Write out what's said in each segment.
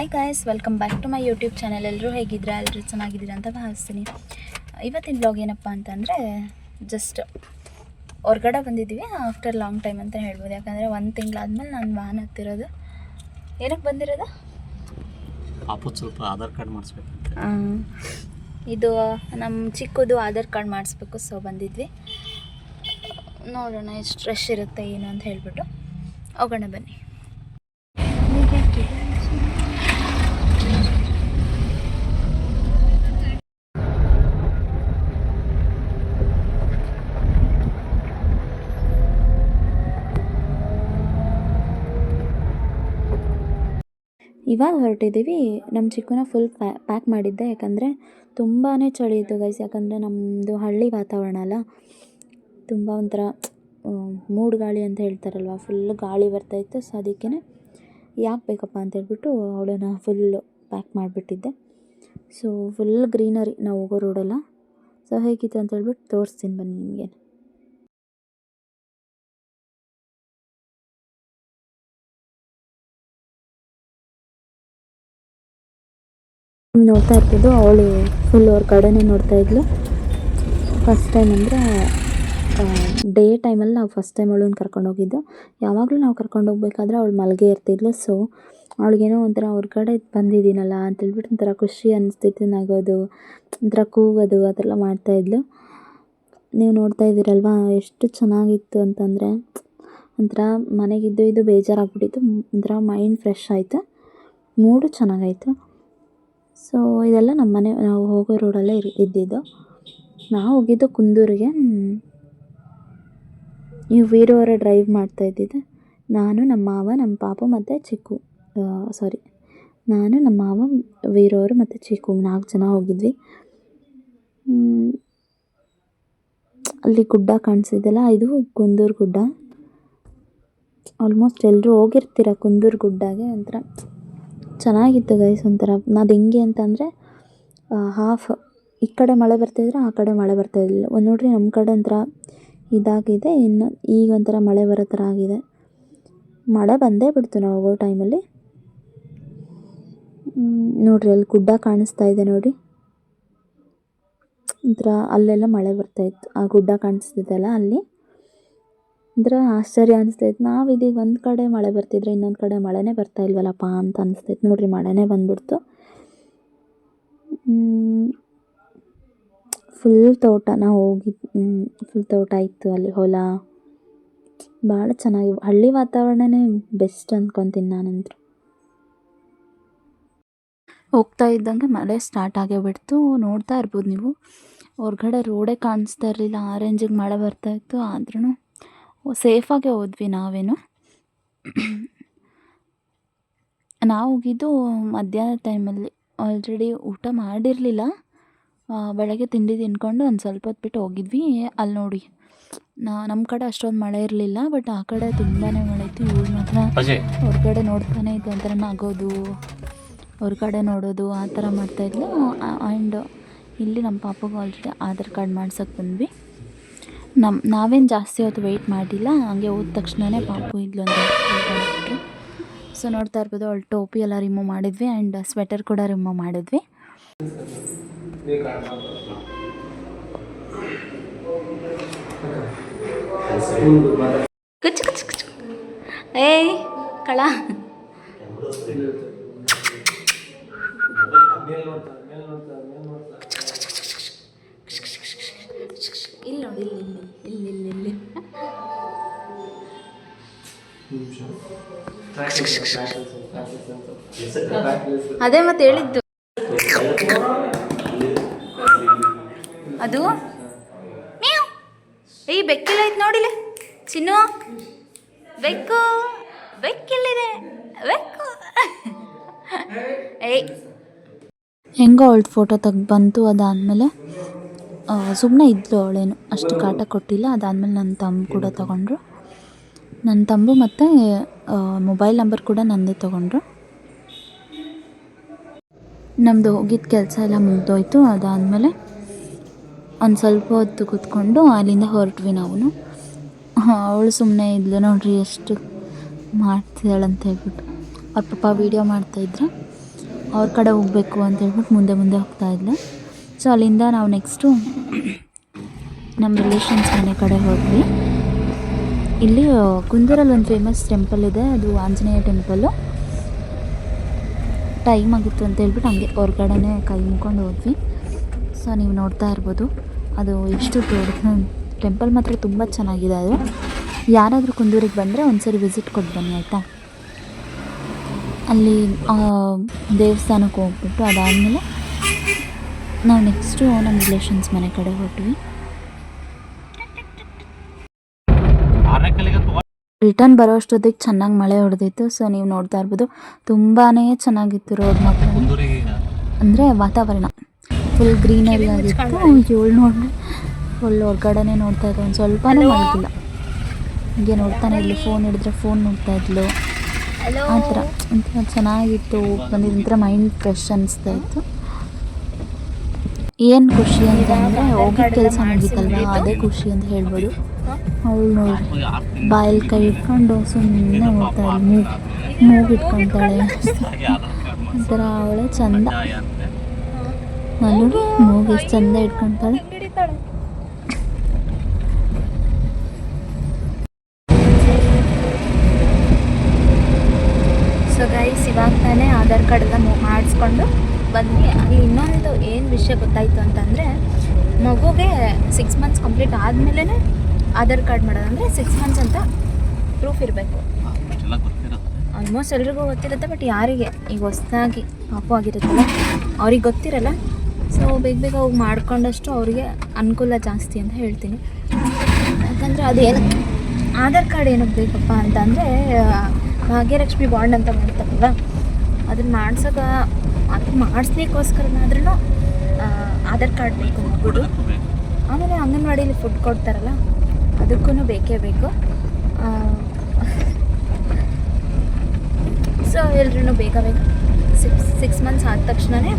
Hi guys, welcome back to my YouTube channel. ಎಲ್ಲರೂ ಹೇಗಿದ್ದೀರಾ? ಎಲ್ಲರೂ ಚೆನ್ನಾಗಿದ್ದೀರಾ ಅಂತ ಭಾವಿಸ್ತೀನಿ. ಇವತ್ತಿನ ಬ್ಲಾಗ್ ಏನಪ್ಪ ಅಂತಂದರೆ ಜಸ್ಟ್ ಹೊರ್ಗಡೆ ಬಂದಿದ್ದೀವಿ ಆಫ್ಟರ್ ಲಾಂಗ್ ಟೈಮ್ ಅಂತ ಹೇಳ್ಬೋದು. ಯಾಕಂದರೆ 1 ತಿಂಗಳಾದ್ಮೇಲೆ ನಾನು ವಾಹನ ಹತ್ತಿರೋದು. ಏನಕ್ಕೆ ಬಂದಿರೋದು? ಪಾಪು ಸ್ವಲ್ಪ ಆಧಾರ್ ಕಾರ್ಡ್ ಮಾಡಿಸ್ಬೇಕು. ಇದು ನಮ್ಮ ಚಿಕ್ಕದು ಆಧಾರ್ ಕಾರ್ಡ್ ಮಾಡಿಸ್ಬೇಕು. ಸೊ ಬಂದಿದ್ವಿ, ನೋಡೋಣ ಎಷ್ಟು ರಶ್ ಇರುತ್ತೆ ಏನು ಅಂತ ಹೇಳ್ಬಿಟ್ಟು ಹೋಗೋಣ ಬನ್ನಿ. ಇವಾಗ ಹೊರಟಿದ್ದೀವಿ. ನಮ್ಮ ಚಿಕ್ಕನ ಫುಲ್ ಪ್ಯಾಕ್ ಮಾಡಿದ್ದೆ, ಯಾಕಂದರೆ ತುಂಬಾ ಚಳಿ ಇತ್ತು ಗೈಸ್. ಯಾಕಂದರೆ ನಮ್ಮದು ಹಳ್ಳಿ ವಾತಾವರಣ ಅಲ್ಲ, ತುಂಬ ಒಂಥರ ಮೂಡು ಗಾಳಿ ಅಂತ ಹೇಳ್ತಾರಲ್ವ, ಫುಲ್ ಗಾಳಿ ಬರ್ತಾಯಿತ್ತು. ಸೊ ಅದಕ್ಕೇ ಯಾಕೆ ಬೇಕಪ್ಪ ಅಂತ ಹೇಳ್ಬಿಟ್ಟು ಅವಳನ್ನು ಫುಲ್ಲು ಪ್ಯಾಕ್ ಮಾಡಿಬಿಟ್ಟಿದ್ದೆ. ಸೊ ಫುಲ್ ಗ್ರೀನರಿ ನಾವು ಹೋಗೋ ರೋಡೆಲ್ಲ. ಸೊ ಹೇಗಿತ್ತು ಅಂತ ಹೇಳ್ಬಿಟ್ಟು ತೋರಿಸ್ತೀನಿ ಬನ್ನಿ ನಿಮಗೆ. ನೋಡ್ತಾ ಇರ್ಬೋದು, ಅವಳು ಫುಲ್ ಅವ್ರ ಕಡೆನೇ ನೋಡ್ತಾ ಇದ್ಲು. ಫಸ್ಟ್ ಟೈಮ್ ಅಂದರೆ ಡೇ ಟೈಮಲ್ಲಿ ನಾವು ಫಸ್ಟ್ ಟೈಮ್ ಅವಳನ್ನ ಕರ್ಕೊಂಡೋಗಿದ್ದು. ಯಾವಾಗಲೂ ನಾವು ಕರ್ಕೊಂಡೋಗ್ಬೇಕಾದ್ರೆ ಅವಳು ಮಲಗೇ ಇರ್ತಿದ್ಲು. ಸೊ ಅವಳಿಗೇನೋ ಒಂಥರ ಅವ್ರ ಕಡೆ ಬಂದಿದ್ದೀನಲ್ಲ ಅಂತೇಳ್ಬಿಟ್ಟು ಒಂಥರ ಖುಷಿ ಅನ್ನಿಸ್ತಿತ್ತು. ನಗೋದು, ಒಂಥರ ಕೂಗೋದು ಆ ಥರ ಎಲ್ಲ ಮಾಡ್ತಾಯಿದ್ಲು. ನೀವು ನೋಡ್ತಾ ಇದ್ದೀರಲ್ವ ಎಷ್ಟು ಚೆನ್ನಾಗಿತ್ತು ಅಂತಂದರೆ, ಒಂಥರ ಮನೆಗಿದ್ದು ಇದು ಬೇಜಾರಾಗ್ಬಿಟ್ಟಿತ್ತು. ಒಂಥರ ಮೈಂಡ್ ಫ್ರೆಶ್ ಆಯಿತು, ಮೂಡು ಚೆನ್ನಾಗಾಯಿತು. ಸೊ ಇದೆಲ್ಲ ನಮ್ಮ ಮನೆ, ನಾವು ಹೋಗೋ ರೋಡಲ್ಲೇ ಇದ್ದಿದ್ದು. ನಾವು ಹೋಗಿದ್ದು ಕುಂದೂರಿಗೆ. ನೀವು ವೀರವರ ಡ್ರೈವ್ ಮಾಡ್ತಾ ಇದ್ದಿದ್ದೆ. ನಾನು, ನಮ್ಮ ಮಾವ, ನಮ್ಮ ಪಾಪು ಮತ್ತು ಚಿಕ್ಕು, ನಾನು, ನಮ್ಮ ಮಾವ, ವೀರವರು ಮತ್ತು ಚಿಕ್ಕು 4 ಜನ ಹೋಗಿದ್ವಿ. ಅಲ್ಲಿ ಗುಡ್ಡ ಕಾಣಿಸಿದೆಲ್ಲ, ಇದು ಕುಂದೂರು ಗುಡ್ಡ. ಆಲ್ಮೋಸ್ಟ್ ಎಲ್ಲರೂ ಹೋಗಿರ್ತೀರ ಕುಂದೂರು ಗುಡ್ಡಗೆ. ಒಂಥರ ಚೆನ್ನಾಗಿತ್ತು ಗೈಸ್. ಒಂಥರ ಅದು ಹೆಂಗೆ ಅಂತಂದರೆ ಹಾಫ್ ಈ ಕಡೆ ಮಳೆ ಬರ್ತಾಯಿದ್ರೆ ಆ ಕಡೆ ಮಳೆ ಬರ್ತಾಯಿರಲಿಲ್ಲ. ಒಂದು ನೋಡ್ರಿ, ನಮ್ಮ ಕಡೆ ಒಂಥರ ಇದಾಗಿದೆ, ಇನ್ನು ಈಗ ಒಂಥರ ಮಳೆ ಬರೋ ಥರ ಆಗಿದೆ. ಮಳೆ ಬಂದೇ ಬಿಡ್ತು ನಾವು ಹೋಗೋ ಟೈಮಲ್ಲಿ. ನೋಡ್ರಿ, ಅಲ್ಲಿ ಗುಡ್ಡ ಕಾಣಿಸ್ತಾ ಇದೆ ನೋಡಿ. ಒಂಥರ ಅಲ್ಲೆಲ್ಲ ಮಳೆ ಬರ್ತಾಯಿತ್ತು, ಆ ಗುಡ್ಡ ಕಾಣಿಸ್ತಿದ್ದಲ್ಲ ಅಲ್ಲಿ. ಒಂಥರ ಆಶ್ಚರ್ಯ ಅನಿಸ್ತೈತೆ. ನಾವು ಇದೀಗ ಒಂದು ಕಡೆ ಮಳೆ ಬರ್ತಿದ್ರೆ ಇನ್ನೊಂದು ಕಡೆ ಮಳೆನೇ ಬರ್ತಾ ಇಲ್ವಲ್ಲಪ್ಪ ಅಂತ ಅನಿಸ್ತೈತೆ. ನೋಡ್ರಿ, ಮಳೆನೇ ಬಂದ್ಬಿಡ್ತು. ಫುಲ್ ತೋಟ, ನಾವು ಹೋಗಿದ್ದು ಫುಲ್ ತೋಟ ಇತ್ತು ಅಲ್ಲಿ, ಹೊಲ. ಭಾಳ ಚೆನ್ನಾಗಿ, ಹಳ್ಳಿ ವಾತಾವರಣನೇ ಬೆಸ್ಟ್ ಅಂದ್ಕೊತೀನಿ ನಾನಂತೂ. ಹೋಗ್ತಾ ಇದ್ದಂಗೆ ಮಳೆ ಸ್ಟಾರ್ಟ್ ಆಗೇ ಬಿಡ್ತು. ನೋಡ್ತಾ ಇರ್ಬೋದು ನೀವು, ಹೊರ್ಗಡೆ ರೋಡೇ ಕಾಣಿಸ್ತಾ ಇರಲಿಲ್ಲ, ಆ ರೇಂಜಿಗೆ ಮಳೆ ಬರ್ತಾಯಿತ್ತು. ಆದ್ರೂ ಸೇಫಾಗೆ ಹೋದ್ವಿ ನಾವೇನು. ನಾವು ಹೋಗಿದ್ದು ಮಧ್ಯಾಹ್ನ ಟೈಮಲ್ಲಿ. ಆಲ್ರೆಡಿ ಊಟ ಮಾಡಿರಲಿಲ್ಲ, ಬೆಳಗ್ಗೆ ತಿಂಡಿ ತಿಂದ್ಕೊಂಡು ಒಂದು ಸ್ವಲ್ಪ ಹೊತ್ತು ಬಿಟ್ಟು ಹೋಗಿದ್ವಿ. ಅಲ್ಲಿ ನೋಡಿ, ನಮ್ಮ ಕಡೆ ಅಷ್ಟೊಂದು ಮಳೆ ಇರಲಿಲ್ಲ, ಬಟ್ ಆ ಕಡೆ ತುಂಬಾ ಮಳೆ ಇತ್ತು. ಇವ್ರು ಮಾತ್ರ ಹೊರಗಡೆ ನೋಡ್ತಾನೆ ಇದ್ದು, ಒಂಥರ ನಗೋದು, ಹೊರಗಡೆ ನೋಡೋದು ಆ ಥರ ಮಾಡ್ತಾಯಿದ್ಲು. ಆ್ಯಂಡ್ ಇಲ್ಲಿ ನಮ್ಮ ಪಾಪಗೆ ಆಲ್ರೆಡಿ ಆಧಾರ್ ಕಾರ್ಡ್ ಮಾಡ್ಸೋಕ್ಕೆ ಬಂದ್ವಿ. ನಾವೇನು ಜಾಸ್ತಿ ಹೊತ್ತು ವೆಯ್ಟ್ ಮಾಡಿಲ್ಲ, ಹಂಗೆ ಹೋದ ತಕ್ಷಣವೇ ಪಾಪು ಇದ್ಲು ಅಂತ ಹೇಳ್ಬಿಟ್ರು. ಸೊ ನೋಡ್ತಾ ಇರ್ಬೋದು, ಅವಳು ಟೋಪಿ ಎಲ್ಲ ರಿಮೂವ್ ಮಾಡಿದ್ವಿ, ಆ್ಯಂಡ್ ಸ್ವೆಟರ್ ಕೂಡ ರಿಮೂವ್ ಮಾಡಿದ್ವಿ. ಕುಚ್ಚು ಕುಚ್ಚು ಕುಚ್ಚು, ಏಯ್ ಕಳ, ಇಲ್ಲಿ ನೋಡಿ, ಇಲ್ಲಿ ಇಲ್ಲಿ ಇಲ್ಲಿ ಅದೇ ಮತ್ತೆ ಹೇಳಿದ್ದು ಅದು. ಏಯ್ ಬೆಕ್ಕಿಲ್ಲ ಐತೆ ನೋಡಿಲ್ಲ ಚಿನ್ನು, ಬೆಕ್ಕು ಬೆಕ್ಕಿಲ್ಲಿದೆ, ಬೆಕ್ಕು. ಏಯ್ ಹೆಂಗೋ ಅವಳು ಫೋಟೋ ತೆಗ್ದು ಬಂತು. ಅದಾದಮೇಲೆ ಸುಮ್ಮನೆ ಇದ್ಲು, ಅವಳೇನು ಅಷ್ಟು ಕಾಟ ಕೊಟ್ಟಿಲ್ಲ. ಅದಾದಮೇಲೆ ನನ್ನ ತಮ್ಮ ಕೂಡ ತೊಗೊಂಡ್ರು. ನನ್ನ ತಮ್ಮ ಮತ್ತು ಮೊಬೈಲ್ ನಂಬರ್ ಕೂಡ ನನ್ನದೇ ತೊಗೊಂಡ್ರು. ನಮ್ಮದು ಹೋಗಿದ್ದ ಕೆಲಸ ಎಲ್ಲ ಮುಗ್ದೋಯ್ತು. ಅದಾದಮೇಲೆ ಒಂದು ಸ್ವಲ್ಪ ಹೊತ್ತು ಕೂತ್ಕೊಂಡು ಅಲ್ಲಿಂದ ಹೊರಟ್ವಿ ನಾವು. ಅವಳು ಸುಮ್ಮನೆ ಇದ್ಲು ನೋಡ್ರಿ, ಎಷ್ಟು ಮಾಡ್ತಿದ್ದಾಳಂತ ಹೇಳ್ಬಿಟ್ಟು. ಅವ್ರ ಪಾಪ ವೀಡಿಯೋ ಮಾಡ್ತಾಯಿದ್ರೆ. ಅವ್ರ ಕಡೆ ಹೋಗಬೇಕು ಅಂತ ಹೇಳ್ಬಿಟ್ಟು ಮುಂದೆ ಮುಂದೆ ಹೋಗ್ತಾ ಇದ್ಲು. ಸೊ ಅಲ್ಲಿಂದ ನಾವು ನೆಕ್ಸ್ಟು ನಮ್ಮ ರಿಲೇಷನ್ಸ್ ಮನೆ ಕಡೆ ಹೋದ್ವಿ. ಇಲ್ಲಿ ಕುಂದೂರಲ್ಲಿ ಒಂದು ಫೇಮಸ್ ಟೆಂಪಲ್ ಇದೆ, ಅದು ಆಂಜನೇಯ ಟೆಂಪಲ್ಲು. ಟೈಮ್ ಆಗಿತ್ತು ಅಂತ ಹೇಳ್ಬಿಟ್ಟು ಹಂಗೆ ಹೊರಗಡೆನೇ ಕೈ ಮುಗ್ಕೊಂಡು ಹೋದ್ವಿ. ಸೊ ನೀವು ನೋಡ್ತಾ ಇರ್ಬೋದು ಅದು ಎಷ್ಟು ದೊಡ್ಡ ಟೆಂಪಲ್, ಮಾತ್ರ ತುಂಬ ಚೆನ್ನಾಗಿದೆ. ಅದು ಯಾರಾದರೂ ಕುಂದೂರಿಗೆ ಬಂದರೆ ಒಂದ್ಸರಿ ವಿಸಿಟ್ ಕೊಟ್ಟು ಬನ್ನಿ ಆಯಿತಾ. ಅಲ್ಲಿ ದೇವಸ್ಥಾನಕ್ಕೆ ಹೋಗ್ಬಿಟ್ಟು ಅದಾದಮೇಲೆ ನಾವು ನೆಕ್ಸ್ಟು ನಮ್ಮ ರಿಲೇಷನ್ಸ್ ಮನೆ ಕಡೆ ಹೊರಟ್ವಿ. ರಿಟರ್ನ್ ಬರೋ ಅಷ್ಟೊತ್ತಿಗೆ ಚೆನ್ನಾಗಿ ಮಳೆ ಹೊಡೆದಿತ್ತು. ಸೊ ನೀವು ನೋಡ್ತಾ ಇರ್ಬೋದು ತುಂಬಾ ಚೆನ್ನಾಗಿತ್ತು ರೋಡ್ ಮಾತ್ರ, ಅಂದರೆ ವಾತಾವರಣ ಫುಲ್ ಗ್ರೀನರಿ ಆಗಿತ್ತು. ಇವಳು ನೋಡ್ರಿ ಫುಲ್ ಹೊರ್ಗಡೆನೇ ನೋಡ್ತಾ ಇದ್ದೆ, ಒಂದು ಸ್ವಲ್ಪನೂ ಮಲಗಿಲ್ಲ. ಹೀಗೆ ನೋಡ್ತಾನೆ ಇಲ್ಲಿ ಫೋನ್ ಹಿಡಿದ್ರೆ ಫೋನ್ ನೋಡ್ತಾ ಇದ್ಲು. ಆ ಥರ ಒಂಥರ ಚೆನ್ನಾಗಿತ್ತು. ಬಂದಿದ್ದಂಥ ಮೈಂಡ್ ಫ್ರೆಶ್ ಅನಿಸ್ತಾ ಇತ್ತು. ಏನು ಖುಷಿ ಅಂತ ಅಂದರೆ ಹೋಗಿ ಕೆಲಸ ಮುಗಿತಲ್ವ, ಅದೇ ಖುಷಿ ಅಂತ ಹೇಳ್ಬೋದು. ಅವಳು ನೋಡಿ ಬಾಯಲ್ಲಿ ಕೈ ಇಟ್ಕೊಂಡು ಸುಮ್ಮನೆ ಹೋಗ್ತಾ ಇದ್ಲು, ಮೂಗು ಇಟ್ಕೊತಾಳೆ. ಒಂಥರ ಅವಳೆ ಚಂದ. ನಾನು ಮೂಗು ಎಷ್ಟು ಚಂದ ಇಟ್ಕೊತಾಳೆ. ಸೊ ಗೈಸ್, ಇವಾಗ ತಾನೇ ಆಧಾರ್ ಕಾರ್ಡ್ ಎಲ್ಲ ಮಾಡಿಸ್ಕೊಂಡು ಬಂದ್ವಿ. ಅಲ್ಲಿ ಇನ್ನೊಂದು ಏನು ವಿಷಯ ಗೊತ್ತಾಯಿತು ಅಂತಂದರೆ, ಮಗುಗೆ 6 ಮಂತ್ಸ್ ಕಂಪ್ಲೀಟ್ ಆದಮೇಲೆ ಆಧಾರ್ ಕಾರ್ಡ್ ಮಾಡೋದು. ಅಂದರೆ 6 ಮಂತ್ಸ್ ಅಂತ ಪ್ರೂಫ್ ಇರಬೇಕು. ಆಲ್ಮೋಸ್ಟ್ ಎಲ್ರಿಗೂ ಗೊತ್ತಿರುತ್ತೆ, ಬಟ್ ಯಾರಿಗೆ ಈಗ ಹೊಸ್ದಾಗಿ ಪಾಪು ಆಗಿರುತ್ತಲ್ಲ ಅವ್ರಿಗೆ ಗೊತ್ತಿರಲ್ಲ. ಸೊ ಬೇಗ ಬೇಗ ಹೋಗಿ ಮಾಡ್ಕೊಂಡಷ್ಟು ಅವ್ರಿಗೆ ಅನುಕೂಲ ಜಾಸ್ತಿ ಅಂತ ಹೇಳ್ತೀನಿ. ಯಾಕಂದರೆ ಅದು ಏನಕ್ಕೆ ಆಧಾರ್ ಕಾರ್ಡ್ ಏನಕ್ಕೆ ಬೇಕಪ್ಪ ಅಂತಂದರೆ, ಭಾಗ್ಯಲಕ್ಷ್ಮಿ ಬಾಂಡ್ ಅಂತ ಮಾಡ್ತಾರಲ್ಲ, ಅದನ್ನು ಮಾಡ್ಸೋಕೆ ಅದು ಮಾಡಿಸ್ಲಿಕ್ಕೋಸ್ಕರನಾದ್ರೂ ಆಧಾರ್ ಕಾರ್ಡ್ ಬೇಕು ಮಗುದು. ಆಮೇಲೆ ಅಂಗನವಾಡಿಲಿ ಫುಡ್ ಕೊಡ್ತಾರಲ್ಲ, ಅದಕ್ಕೂ ಬೇಕೇ ಬೇಕು. ಸೊ ಎಲ್ರೂ ಬೇಗ ಬೇಗ 6 ಮಂತ್ಸ್ ಆದ ತಕ್ಷಣವೇ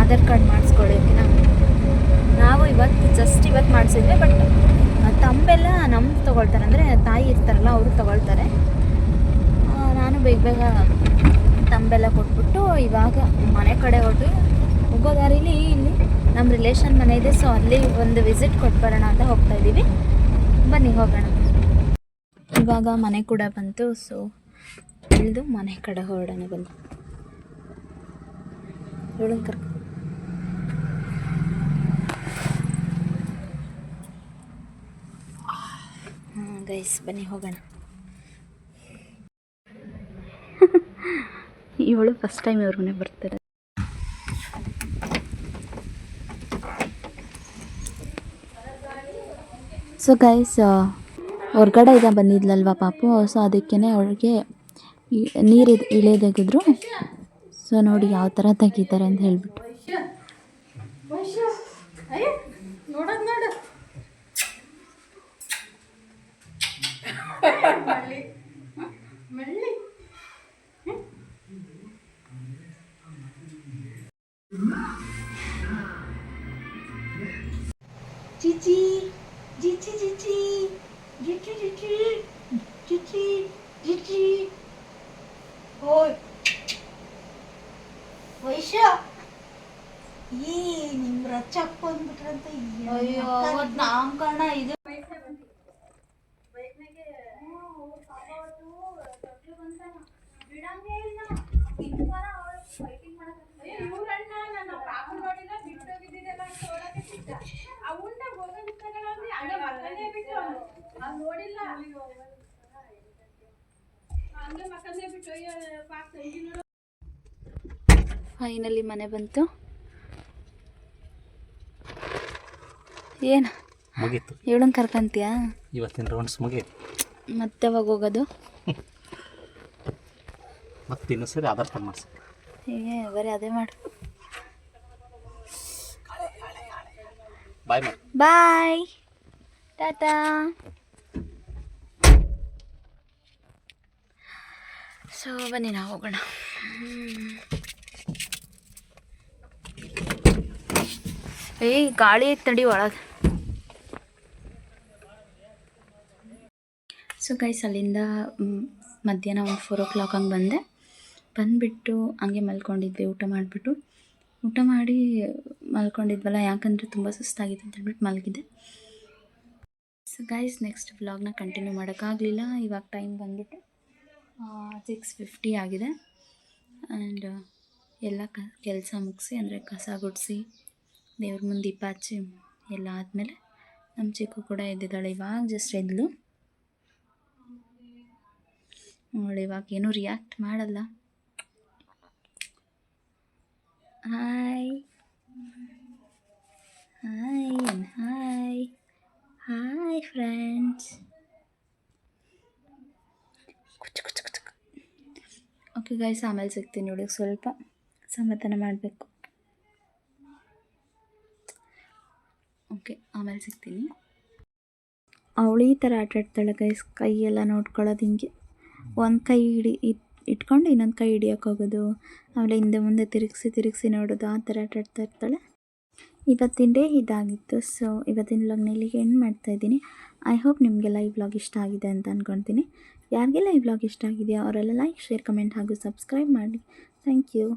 ಆಧಾರ್ ಕಾರ್ಡ್ ಮಾಡಿಸ್ಕೊಳ್ಳೋಕೆ ನಾವು ಇವತ್ತು ಮಾಡಿಸಿದ್ವಿ. ಬಟ್ ತಂಬೆಲ್ಲ ನಮ್ಗೆ ತೊಗೊಳ್ತಾರೆ, ಅಂದರೆ ತಾಯಿ ಇರ್ತಾರಲ್ಲ ಅವರು ತೊಗೊಳ್ತಾರೆ. ನಾನು ಬೇಗ ಬೇಗ ತಂಬೆಲ್ಲ ಕೊಟ್ಬಿಟ್ಟು ಇವಾಗ ಮನೆ ಕಡೆ ಹೋಗೋ ದಾರಿಲಿ ಇಲ್ಲಿ ನಮ್ಮ ರಿಲೇಷನ್ ಮನೆ ಇದೆ. ಸೊ ಅಲ್ಲಿ ಒಂದು ವಿಸಿಟ್ ಕೊಟ್ಟು ಬರೋಣ ಅಂತ ಹೋಗ್ತಾ ಇದ್ದೀವಿ. ಬನ್ನಿ ಹೋಗೋಣ. ಇವಾಗ ಮನೆ ಕೂಡ ಬಂತು. ಸೊ ಇಳಿದು ಮನೆ ಕಡೆ ಹೊರಡೋಣ ಬನ್ನಿ. ಇವಳನ್ನ ಕರ್ಕೊಂಡು ಗೈಸ್ ಬನ್ನಿ ಹೋಗೋಣ. ಇವಳು ಫಸ್ಟ್ ಟೈಮ್ ಇವ್ರ ಮನೆ ಬರ್ತಾರೆ. ಸೊ ಗೈಸ್, ಹೊರ್ಗಡೆ ಈಗ ಬಂದಿದ್ಲಲ್ವ ಪಾಪು, ಸೊ ಅದಕ್ಕೇ ಅವಳಿಗೆ ನೀರು ಇಳಿಯೋದಾಗಿದ್ರು. ಸೊ ನೋಡಿ ಯಾವ ಥರ ತೆಗಿತಾರೆ ಅಂತ ಹೇಳ್ಬಿಟ್ಟು. Cici, Cici, Cici, Cici, Cici, Cici, Cici. Oi. ವೈಶ್ಯ ಈ ನಿಮ್ ರಚ್ಚಕ್ ಬಂದ್ಬಿಟ್ರಂತ. ಅಯ್ಯೋ ಅವತ್ತು ನಾಮಕರಣ ಇದು ಫೈನಲಿ ಮನೆ ಬಂತು. ಏನು ಮುಗೀತು, ಇವಳನ್ನ ಕರ್ಕೊಂತೀಯಾ? ಇವತ್ತಿನ ರೌಂಡ್ಸ್ ಮುಗೀತು. ಮತ್ತೆ ಯಾವಾಗ ಹೋಗೋದು? ಮತ್ತೆ ಇನ್ನೊಂದು ಸರಿ ಆಧಾರ್ ಕಾರ್ಡ್ ಮಾಡಿಸಿ. ಹೀಗೆ ಬರೀ ಅದೇ ಮಾಡು. ಬಾಯ್ ಮಾಡಿ. ಬಾಯ್, ಟಾಟಾ. ಸೊ ಬನ್ನಿ ನಾವು ಹೋಗೋಣ. ಗಾಳಿ ಐತೆ ನಡಿ ಒಳಗೆ. ಸೊ ಗೈಸ್, ಅಲ್ಲಿಂದ ಮಧ್ಯಾಹ್ನ ಒಂದು 4 o'clock ಹಂಗೆ ಬಂದೆ. ಬಂದುಬಿಟ್ಟು ಹಂಗೆ ಮಲ್ಕೊಂಡಿದ್ವಿ ಊಟ ಮಾಡಿ ಮಲ್ಕೊಂಡಿದ್ವಲ್ಲ, ಯಾಕಂದರೆ ತುಂಬ ಸುಸ್ತಾಗಿತ್ತು ಅಂತ ಹೇಳ್ಬಿಟ್ಟು ಮಲಗಿದ್ದೆ. ಸೊ ಗೈಸ್, ನೆಕ್ಸ್ಟ್ ವ್ಲಾಗ್ನ ಕಂಟಿನ್ಯೂ ಮಾಡೋಕ್ಕಾಗಲಿಲ್ಲ. ಇವಾಗ ಟೈಮ್ ಬಂದುಬಿಟ್ಟು 6:50 ಆಗಿದೆ. ಆ್ಯಂಡ್ ಎಲ್ಲ ಕೆಲಸ ಮುಗಿಸಿ, ಅಂದರೆ ಕಸ ಗುಡಿಸಿ ದೇವ್ರ ಮುಂದೆ ದೀಪ ಹಚ್ಚಿ ಎಲ್ಲ ಆದಮೇಲೆ ನಮ್ಮ ಚಿಕ್ಕು ಕೂಡ ಎದ್ದಿದ್ದಾಳೆ. ಇವಾಗ ಜಸ್ಟ್ ಎದ್ಲು. ಅವಳು ಇವಾಗ ಏನೂ ರಿಯಾಕ್ಟ್ ಮಾಡಲ್ಲ. Hi hi hi hi friends. Okay guys, ಆಮೇಲೆ ಸಿಗ್ತೀನಿ. ನೋಡಿ, ಸ್ವಲ್ಪ ಸಮಾಧಾನ ಮಾಡಬೇಕು. ಓಕೆ, ಆಮೇಲೆ ಸಿಗ್ತೀನಿ. ಅವಳು ಈ ಥರ ಆಟಾಡ್ತಾಳೆ ಗೈಸ್. ಕೈಯೆಲ್ಲ ನೋಡ್ಕೊಳ್ಳೋದು ಹಿಂಗೆ, ಒಂದು ಕೈ ಇಟ್ಕೊಂಡು ಇನ್ನೊಂದು ಕೈ ಹಿಡಿಯೋಕ್ಕೋಗೋದು, ಆಮೇಲೆ ಹಿಂದೆ ಮುಂದೆ ತಿರುಗಿಸಿ ನೋಡೋದು, ಆ ಥರ ಆಟಾಡ್ತಾ ಇರ್ತಾಳೆ. ಇವತ್ತಿನ ಡೇ ಇದಾಗಿತ್ತು. ಸೊ ಇವತ್ತಿನ ವ್ಲಾಗ್ನ ಇಲ್ಲಿಗೆ ಎಂಡ್ ಮಾಡ್ತಾಯಿದ್ದೀನಿ. ಐ ಹೋಪ್ ನಿಮಗೆಲ್ಲ ಈ ವ್ಲಾಗ್ ಇಷ್ಟ ಆಗಿದೆ ಅಂತ ಅಂದ್ಕೊಳ್ತೀನಿ. ಯಾರಿಗೆಲ್ಲ ಈ ವ್ಲಾಗ್ ಇಷ್ಟ ಆಗಿದೆಯೋ ಅವರೆಲ್ಲ ಲೈಕ್, ಶೇರ್, ಕಮೆಂಟ್ ಹಾಗೂ ಸಬ್ಸ್ಕ್ರೈಬ್ ಮಾಡಿ. Thank you.